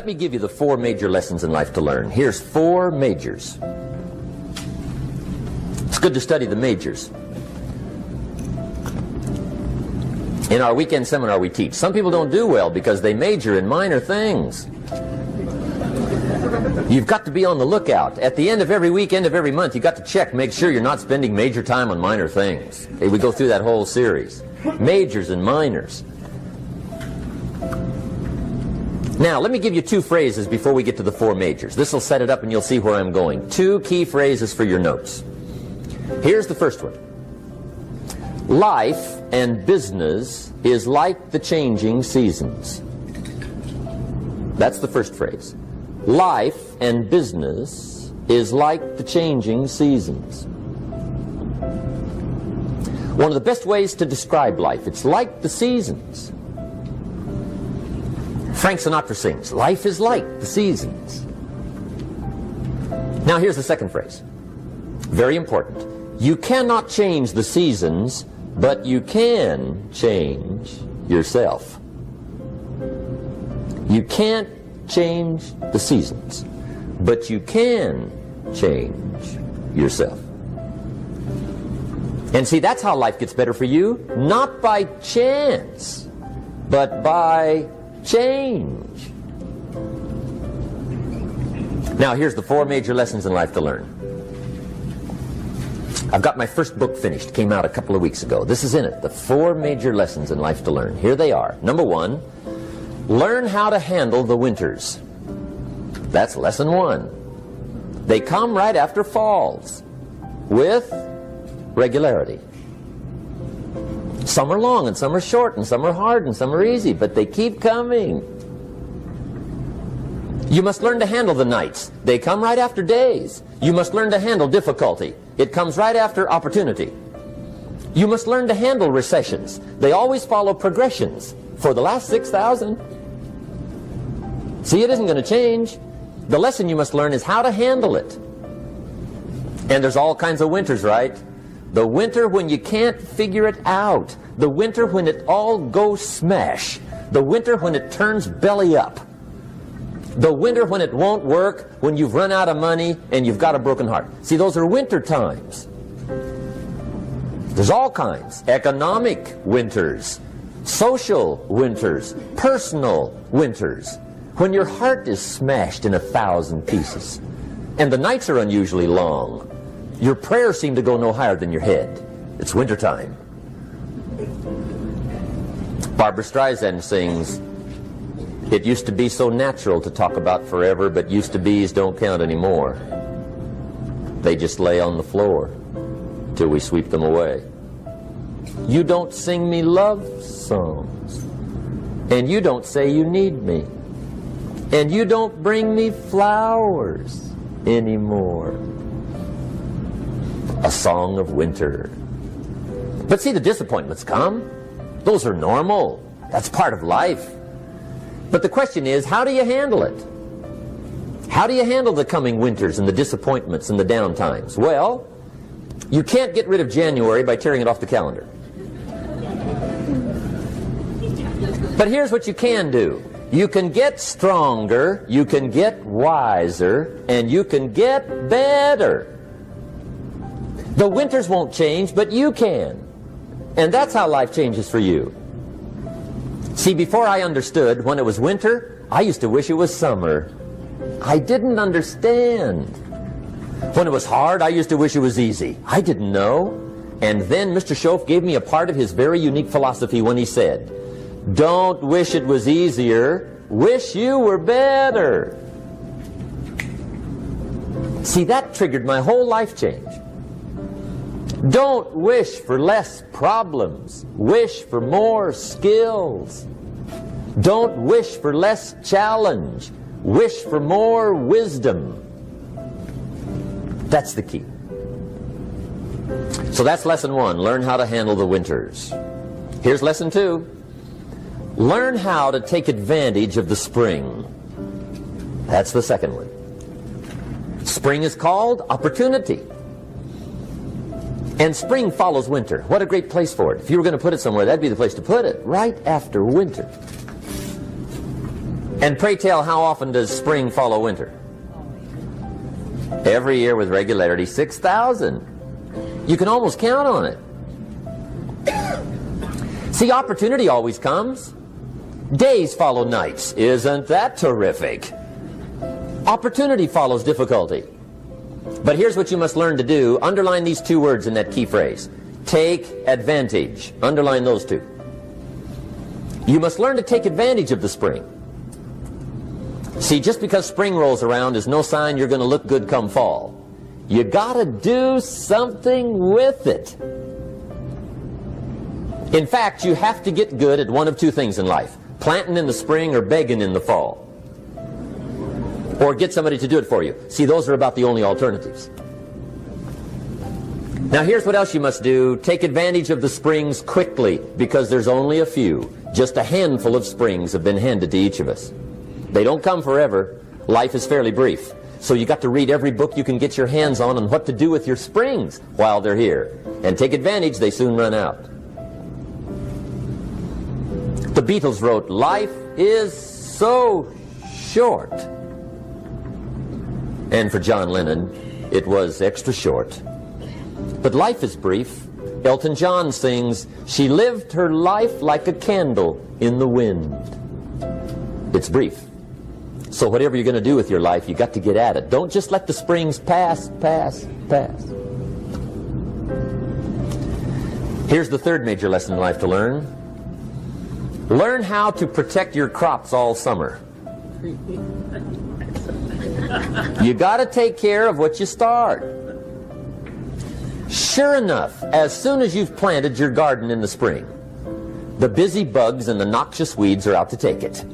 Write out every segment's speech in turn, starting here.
Let me give you the 4 major lessons in life to learn. Here's 4 majors. It's good to study the majors. In our weekend seminar we teach. Some people don't do well because they major in minor things. You've got to be on the lookout. At the end of every week, end of every month, you've got to check, make sure you're not spending major time on minor things. Okay, we go through that whole series. Majors and minors. Now, let me give you 2 phrases before we get to the 4 majors. This will set it up and you'll see where I'm going. 2 key phrases for your notes. Here's the first one. Life and business is like the changing seasons. That's the first phrase. Life and business is like the changing seasons. One of the best ways to describe life, it's like the seasons. Frank Sinatra sings, life is like the seasons. Now here's the second phrase. Very important. You cannot change the seasons, but you can change yourself. You can't change the seasons, but you can change yourself. And see, that's how life gets better for you, not by chance, but by change. Now here's the 4 major lessons in life to learn. I've got my first book finished, came out a couple of weeks ago. This is in it, the 4 major lessons in life to learn. Here they are. Number 1, learn how to handle the winters. That's lesson 1. They come right after falls, with regularity. Some are long and some are short and some are hard and some are easy, but they keep coming. You must learn to handle the nights. They come right after days. You must learn to handle difficulty. It comes right after opportunity. You must learn to handle recessions. They always follow progressions for the last 6,000. See, it isn't going to change. The lesson you must learn is how to handle it. And there's all kinds of winters, right? The winter when you can't figure it out. The winter when it all goes smash. The winter when it turns belly up. The winter when it won't work, when you've run out of money and you've got a broken heart. See, those are winter times. There's all kinds. Economic winters, social winters, personal winters. When your heart is smashed in 1,000 pieces and the nights are unusually long, your prayers seem to go no higher than your head. It's winter time. Barbra Streisand sings, "It used to be so natural to talk about forever, but used to be's don't count anymore. They just lay on the floor till we sweep them away. You don't sing me love songs, and you don't say you need me, and you don't bring me flowers anymore." A song of winter. But see, the disappointments come. Those are normal. That's part of life. But the question is, how do you handle it? How do you handle the coming winters and the disappointments and the down times? Well, you can't get rid of January by tearing it off the calendar. But here's what you can do. You can get stronger, you can get wiser, and you can get better. The winters won't change, but you can. And that's how life changes for you. See, before I understood, when it was winter, I used to wish it was summer. I didn't understand. When it was hard, I used to wish it was easy. I didn't know. And then Mr. Schoaf gave me a part of his very unique philosophy when he said, "Don't wish it was easier, wish you were better." See, that triggered my whole life change. Don't wish for less problems. Wish for more skills. Don't wish for less challenge. Wish for more wisdom. That's the key. So that's lesson 1. Learn how to handle the winters. Here's lesson 2. Learn how to take advantage of the spring. That's the second one. Spring is called opportunity. And spring follows winter. What a great place for it. If you were going to put it somewhere, that'd be the place to put it, right after winter. And pray tell, how often does spring follow winter? Every year with regularity, 6,000. You can almost count on it. See, opportunity always comes. Days follow nights. Isn't that terrific? Opportunity follows difficulty. But here's what you must learn to do. Underline these two words in that key phrase. Take advantage. Underline those two. You must learn to take advantage of the spring. See, just because spring rolls around is no sign you're going to look good come fall. You got to do something with it. In fact, you have to get good at one of two things in life. Planting in the spring or begging in the fall. Or get somebody to do it for you. See, those are about the only alternatives. Now here's what else you must do. Take advantage of the springs quickly, because there's only a few. Just a handful of springs have been handed to each of us. They don't come forever. Life is fairly brief. So you got to read every book you can get your hands on what to do with your springs while they're here. And take advantage, they soon run out. The Beatles wrote, "Life is so short." And for John Lennon, it was extra short. But life is brief. Elton John sings, "She lived her life like a candle in the wind." It's brief. So whatever you're going to do with your life, you got to get at it. Don't just let the springs pass. Here's the third major lesson in life to learn. Learn how to protect your crops all summer. You got to take care of what you start. Sure enough, as soon as you've planted your garden in the spring, the busy bugs and the noxious weeds are out to take it.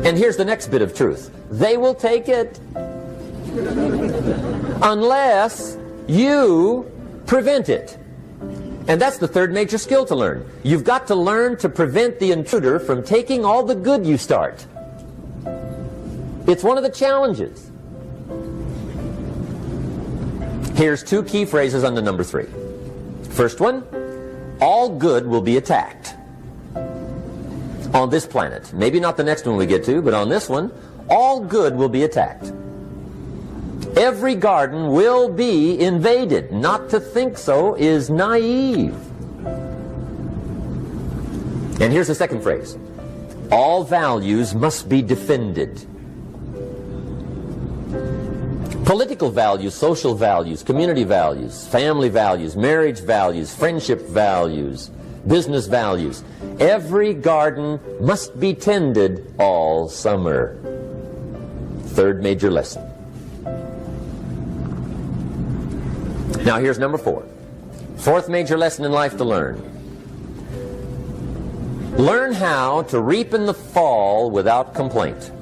And here's the next bit of truth. They will take it unless you prevent it. And that's the third major skill to learn. You've got to learn to prevent the intruder from taking all the good you start. It's one of the challenges. Here's two key phrases under number 3. First one, all good will be attacked. On this planet. Maybe not the next one we get to, but on this one, all good will be attacked. Every garden will be invaded. Not to think so is naive. And here's the second phrase. All values must be defended. Political values, social values, community values, family values, marriage values, friendship values, business values. Every garden must be tended all summer. Third major lesson. Now here's number 4. Fourth major lesson in life to learn. Learn how to reap in the fall without complaint.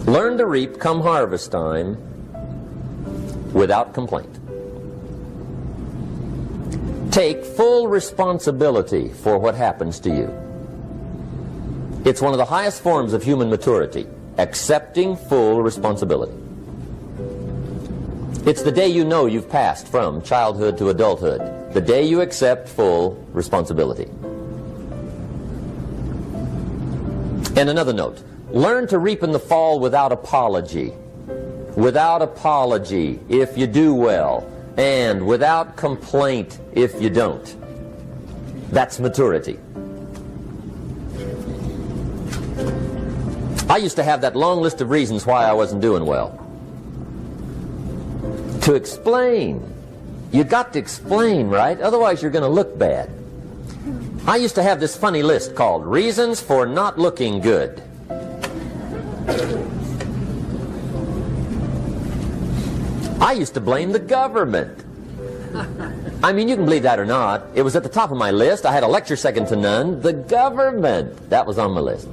Learn to reap come harvest time without complaint. Take full responsibility for what happens to you. It's one of the highest forms of human maturity, accepting full responsibility. It's the day you know you've passed from childhood to adulthood, the day you accept full responsibility. And another note, learn to reap in the fall without apology. Without apology if you do well, and without complaint if you don't. That's maturity. I used to have that long list of reasons why I wasn't doing well. To explain. You got to explain, right? Otherwise you're going to look bad. I used to have this funny list called Reasons for Not Looking Good. I used to blame the government. I mean, you can believe that or not. It was at the top of my list. I had a lecture second to none. The government. That was on my list.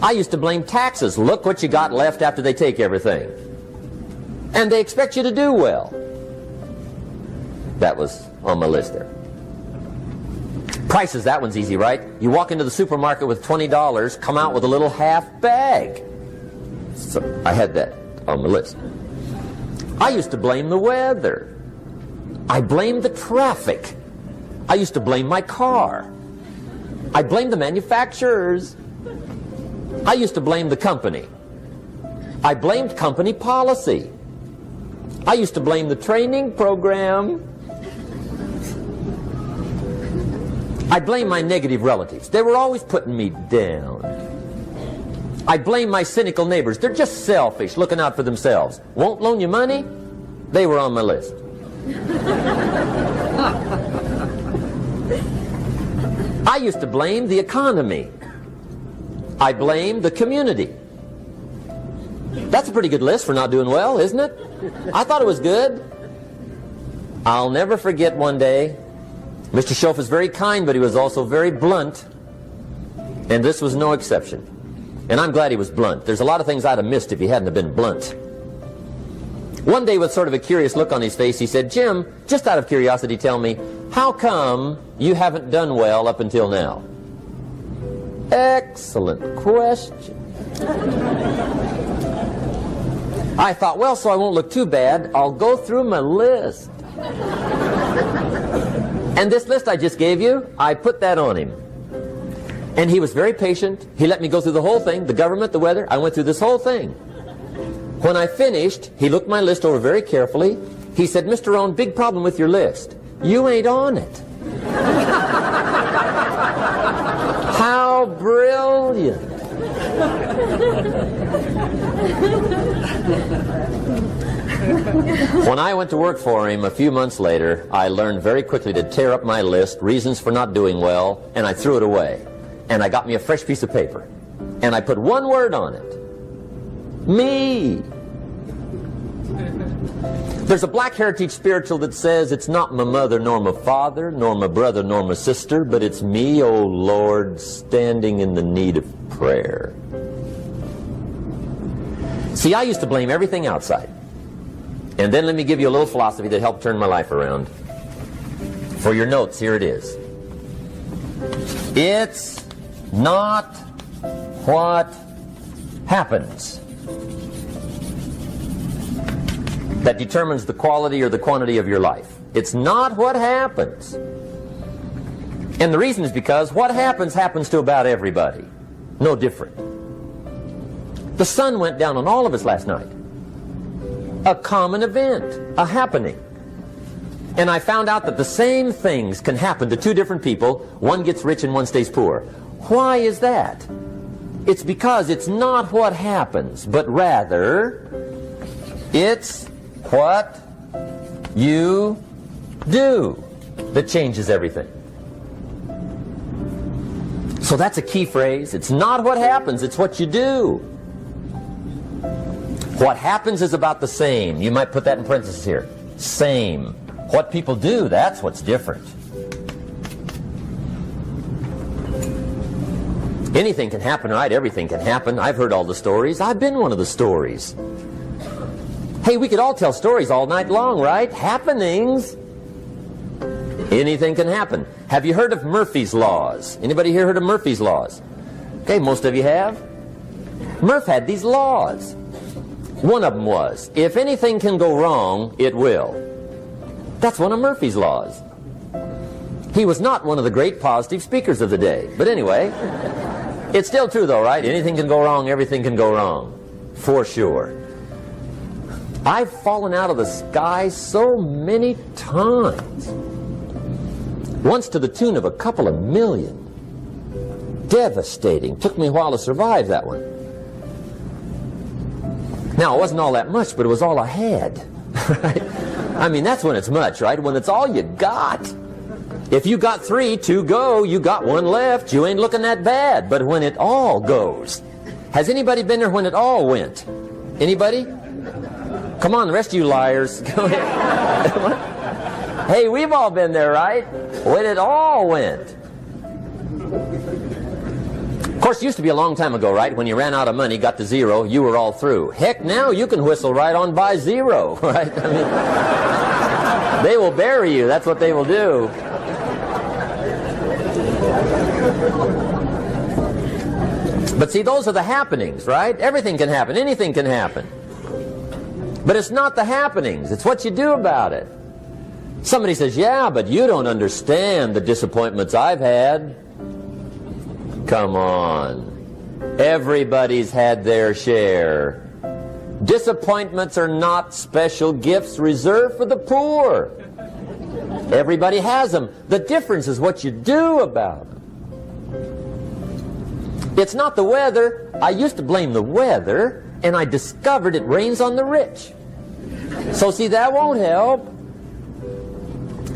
I used to blame taxes. Look what you got left after they take everything. And they expect you to do well. That was on my list there. Prices, that one's easy, right? You walk into the supermarket with $20, come out with a little half bag. So I had that on my list. I used to blame the weather. I blamed the traffic. I used to blame my car. I blamed the manufacturers. I used to blame the company. I blamed company policy. I used to blame the training program. I blame my negative relatives. They were always putting me down. I blame my cynical neighbors. They're just selfish, looking out for themselves. Won't loan you money? They were on my list. I used to blame the economy. I blamed the community. That's a pretty good list for not doing well, isn't it? I thought it was good. I'll never forget one day, Mr. Schoaf was very kind, but he was also very blunt. And this was no exception. And I'm glad he was blunt. There's a lot of things I'd have missed if he hadn't have been blunt. One day, with sort of a curious look on his face, he said, "Jim, just out of curiosity, tell me, how come you haven't done well up until now?" Excellent question. I thought, well, so I won't look too bad, I'll go through my list. And this list I just gave you, I put that on him. And he was very patient. He let me go through the whole thing, the government, the weather. I went through this whole thing. When I finished, he looked my list over very carefully. He said, "Mr. Rohn, big problem with your list. You ain't on it." How brilliant. When I went to work for him a few months later, I learned very quickly to tear up my list, reasons for not doing well, and I threw it away. And I got me a fresh piece of paper. And I put one word on it. Me. There's a black heritage spiritual that says, "It's not my mother nor my father, nor my brother nor my sister, but it's me, oh Lord, standing in the need of prayer." See, I used to blame everything outside. And then let me give you a little philosophy that helped turn my life around. For your notes, here it is. It's not what happens that determines the quality or the quantity of your life. It's not what happens. And the reason is because what happens to about everybody. No different. The sun went down on all of us last night. A common event, a happening. And I found out that the same things can happen to two different people. One gets rich and one stays poor. Why is that? It's because it's not what happens, but rather it's what you do that changes everything. So that's a key phrase. It's not what happens, it's what you do. What happens is about the same. You might put that in parentheses here. Same. What people do, that's what's different. Anything can happen, right? Everything can happen. I've heard all the stories. I've been one of the stories. Hey, we could all tell stories all night long, right? Happenings. Anything can happen. Have you heard of Murphy's Laws? Anybody here heard of Murphy's Laws? Okay, most of you have. Murph had these laws. One of them was, if anything can go wrong, it will. That's one of Murphy's laws. He was not one of the great positive speakers of the day. But anyway, it's still true though, right? Anything can go wrong, everything can go wrong. For sure. I've fallen out of the sky so many times. Once to the tune of a couple of million. Devastating. Took me a while to survive that one. Now, it wasn't all that much, but it was all I had. Right? I mean, that's when it's much, right? When it's all you got. If you got 3, 2 go, you got 1 left, you ain't looking that bad. But when it all goes. Has anybody been there when it all went? Anybody? Come on, the rest of you liars. Go ahead. Hey, we've all been there, right? When it all went. Of course, it used to be a long time ago, right? When you ran out of money, got to 0, you were all through. Heck, now you can whistle right on by 0, right? I mean, they will bury you. That's what they will do. But see, those are the happenings, right? Everything can happen. Anything can happen. But it's not the happenings. It's what you do about it. Somebody says, yeah, but you don't understand the disappointments I've had. Come on. Everybody's had their share. Disappointments are not special gifts reserved for the poor. Everybody has them. The difference is what you do about them. It's not the weather. I used to blame the weather, and I discovered it rains on the rich. So see, that won't help.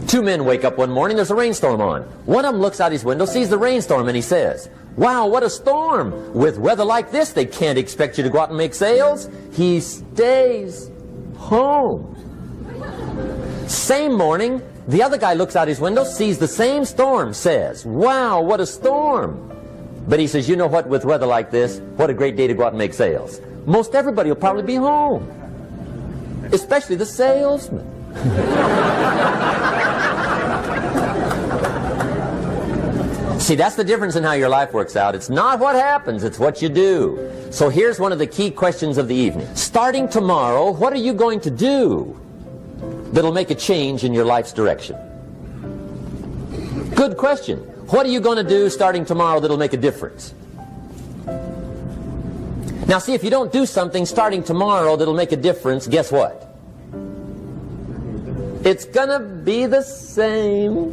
Two men wake up one morning, there's a rainstorm on. One of them looks out his window, sees the rainstorm, and he says, "Wow, what a storm. With weather like this, they can't expect you to go out and make sales." He stays home. Same morning, the other guy looks out his window, sees the same storm, says, "Wow, what a storm." But he says, "You know what, with weather like this, what a great day to go out and make sales. Most everybody will probably be home, especially the salesman." See, that's the difference in how your life works out. It's not what happens, it's what you do. So here's one of the key questions of the evening. Starting tomorrow, what are you going to do that'll make a change in your life's direction? Good question. What are you going to do starting tomorrow that'll make a difference? Now see, if you don't do something starting tomorrow that'll make a difference, guess what? It's gonna be the same.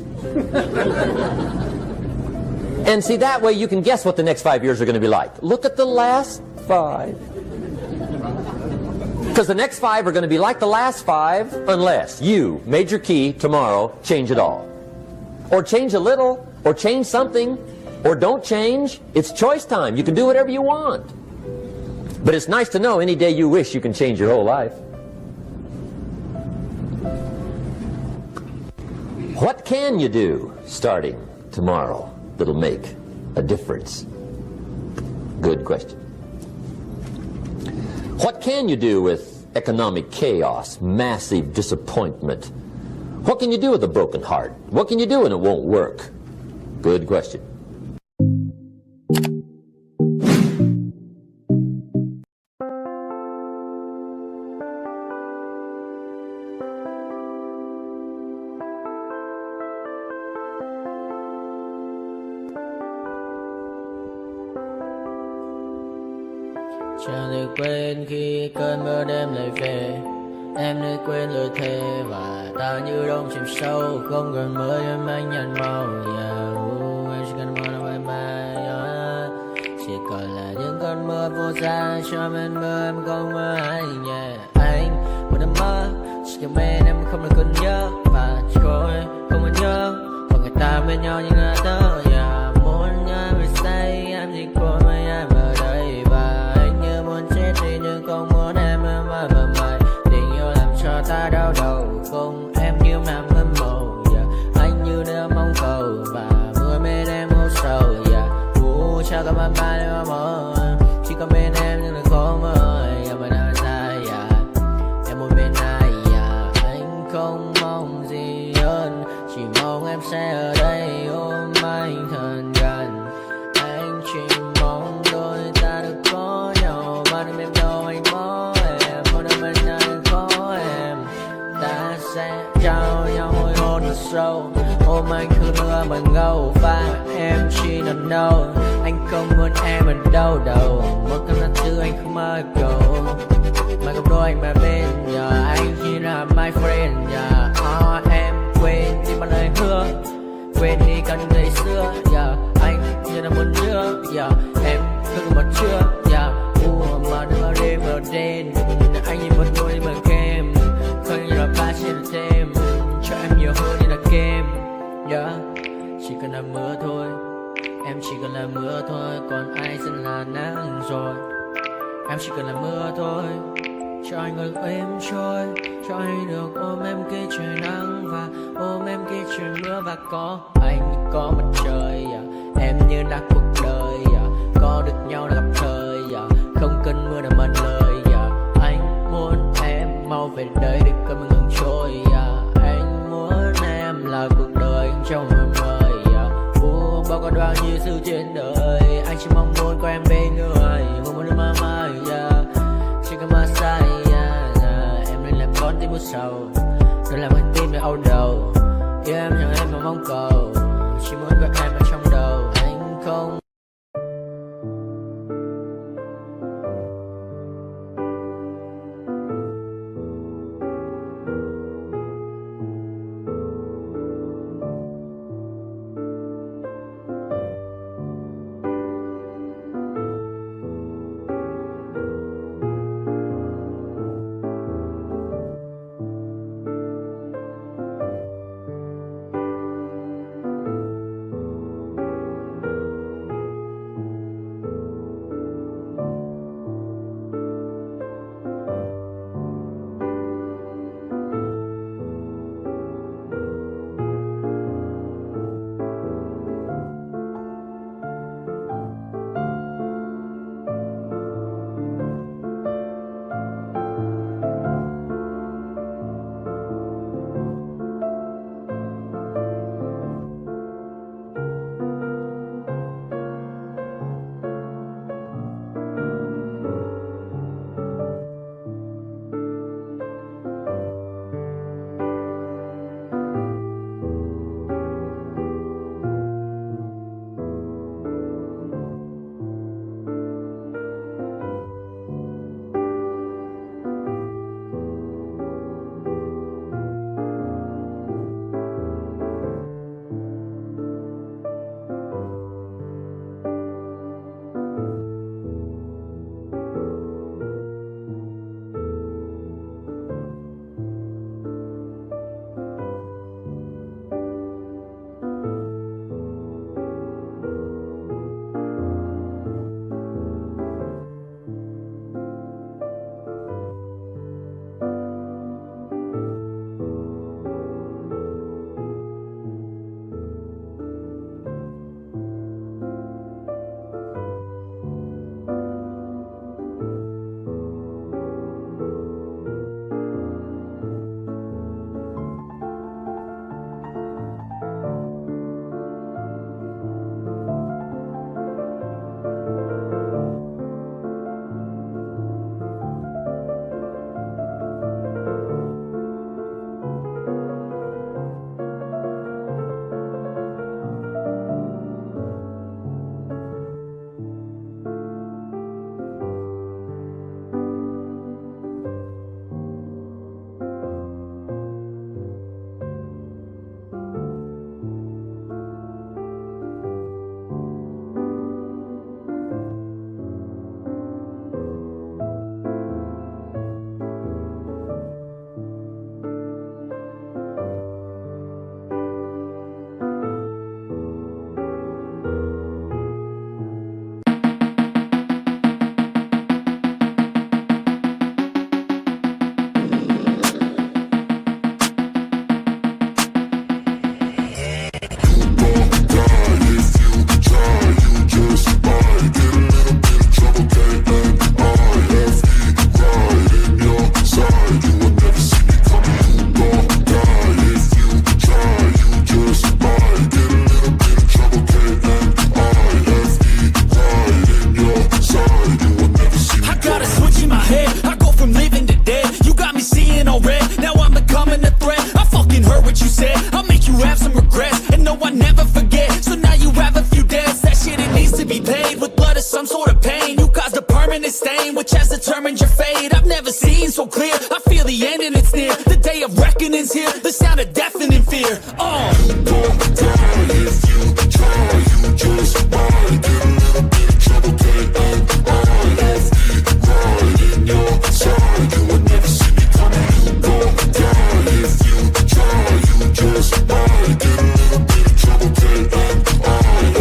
And see, that way you can guess what the next 5 years are going to be like. Look at the last 5. Because the next 5 are going to be like the last 5 unless you, major key, tomorrow, change it all. Or change a little, or change something, or don't change. It's choice time. You can do whatever you want. But it's nice to know any day you wish you can change your whole life. What can you do starting tomorrow that'll make a difference? Good question. What can you do with economic chaos, massive disappointment? What can you do with a broken heart? What can you do when it won't work? Good question. Chẳng được quên khi cơn mưa đêm lại về. Em đã quên lời thề và ta như đông chìm sâu. Không cần mơ em anh nhận màu. Em chỉ cần mơ là bye bye. Chỉ còn là những cơn mưa vô giá. Cho bên mơ em không mơ anh. Anh một đêm mơ. Chỉ cần bên em không được cần nhớ. Và chỉ có em không còn nhớ. Và người ta bên nhau như là tớ. Muốn nhớ về say em chỉ có mấy em ở đây. Và nhưng không muốn em mơ mày. Tình yêu làm cho ta đau đầu. Không em như nằm mơ màu. Anh như đêm mong cầu. Và mưa bên em ngô sầu. Chào các bạn ba để mơ. Chỉ có bên em nhưng là khó mơ. Em ở đâu dài. Em một bên ai. Anh không mong gì hơn. Chỉ mong em sẽ ở đây ôm anh thật gần. Anh chỉ mong đôi ta được có nhau. Mà đừng em đâu anh có em. Một đêm bên anh có em. Ta sẽ trao nhau môi hôn thật sâu. Ôm anh cứ mưa bằng ngâu. Và em chỉ nằm đâu. Anh không muốn em ở đâu đâu. Một cơn gió thứ anh không mơ cầu. Mà không đôi anh mà bên nhờ. Anh chỉ là my friend nhờ. Em quên đi bao lời hứa. Quên đi cần ngày xưa. Anh như là muốn nhớ. Em không còn chưa. Mà đừng ở đêm ở đen. Anh như một đôi bằng kem. Không như là ba trên thêm. Cho em nhiều hơn như là kem. Chỉ cần là mưa thôi. Em chỉ cần là mưa thôi. Còn ai sẽ là nắng rồi. Em chỉ cần là mưa thôi. Cho anh ngược êm trôi. Cho anh được ôm em khi trời nắng. Và ôm em khi trời mưa. Và có anh như có mặt trời. Em như là cuộc đời. Có được nhau là gặp thời. Không cần mưa để mất lời. Anh muốn em mau về đây để cơn mưa ngừng trôi. Anh muốn em là cuộc đời trong mưa mời. Bao con bao nhiêu sự trên đời. Anh chỉ mong muốn có em bên người. Không muốn được mơ mơ. Chỉ cần mơ say. Em nên làm con tim bút sầu. Đừng làm con tim để âu đầu. Yêu em chẳng em mà mong cầu. Chỉ muốn có em ở trong đầu. Anh không so clear. I feel the end and it's near. The day of reckoning's here. The sound of deafening fear. Don't die if you try. You just might get a little bit of trouble. Right in your side. You would never see me coming. Don't die if you try. You just might get a little bit of trouble. Right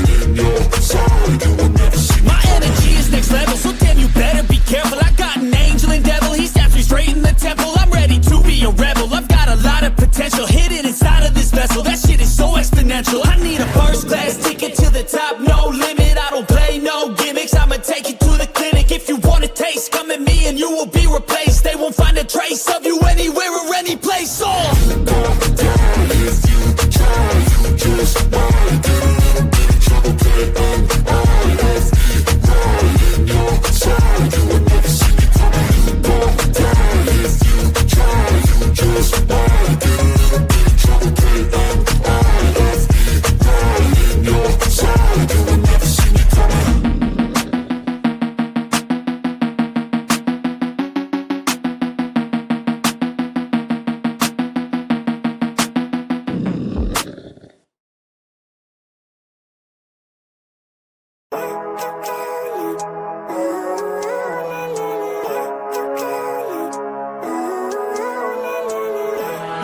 in your side. You would never see me. My energy is next level, so damn you better be careful. I got an angel and devil. He snaps me straight in the temple. I'm ready to be a rebel. I've got a lot of potential hidden inside of this vessel. That shit is so exponential. I need a first class ticket to the top, no limit. I don't play no gimmicks. I'ma take you to the clinic. If you want a taste, come at me and you will be replaced. They won't find a trace of you anywhere or any place. Don't die if you try. You just might get a little bit of trouble. Right in your side. You would never see me coming. Don't die if you try. You just might get a little bit of trouble. Right in your side. You would never see me coming.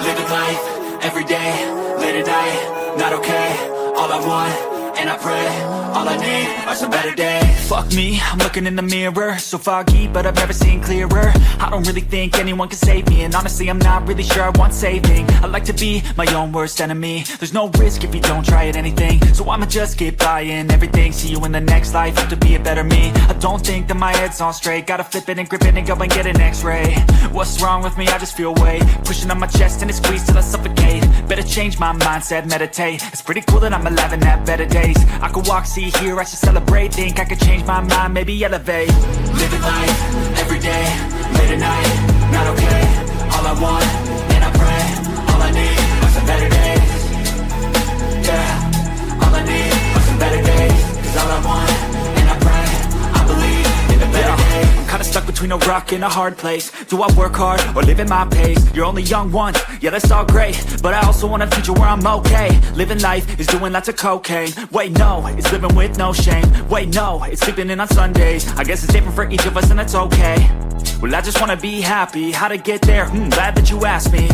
Living life, every day, late at night, not okay. All I want, and I pray, all I need are some better days. Fuck me, I'm looking in the mirror, so foggy, but I've never seen clearer. I don't really think anyone can save me, and honestly I'm not really sure I want saving. I like to be my own worst enemy. There's no risk if you don't try at anything, so I'ma just keep buying everything. See you in the next life, have to be a better me. I don't think that my head's on straight. Gotta flip it and grip it and go and get an x-ray. What's wrong with me? I just feel weight pushing on my chest and it squeezes till I suffocate. Better change my mindset, meditate. It's pretty cool that I'm alive and have better days. I could walk, see, hear, I should celebrate. Think I could change my mind, maybe elevate. Living life, every day, late at night, not okay. All I want, and I pray, all I need are some better days. Yeah, all I need are some better days. Cause all I want, and I pray, I believe in the better days. I'm kinda stuck between a rock and a hard place. Do I work hard or live at my pace? You're only young once, yeah that's all great, but I also want a future where I'm okay. Living life is doing lots of cocaine. Wait no, it's living with no shame. Wait no, it's sleeping in on Sundays. I guess it's different for each of us and that's okay. Well I just wanna be happy, how to get there? Glad that you asked me.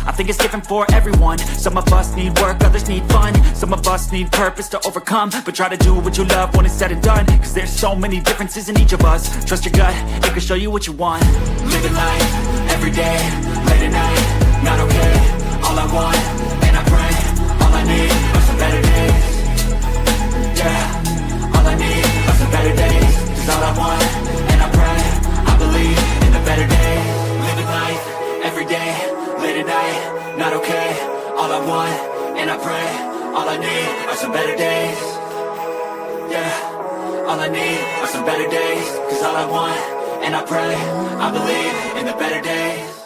I think it's different for everyone. Some of us need work, others need fun. Some of us need purpose to overcome. But try to do what you love when it's said and done. Cause there's so many differences in each of us. Trust your gut, it can show you what you want. Living life, every day, late at night, not okay. All I want, and I pray, all I need are some better days. Yeah, all I need are some better days. Cause all I want, and I pray, I believe in the better days. Living life, every day, late at night, not okay. All I want, and I pray, all I need are some better days. Yeah, all I need are some better days. Cause all I want, and I pray, I believe in the better days.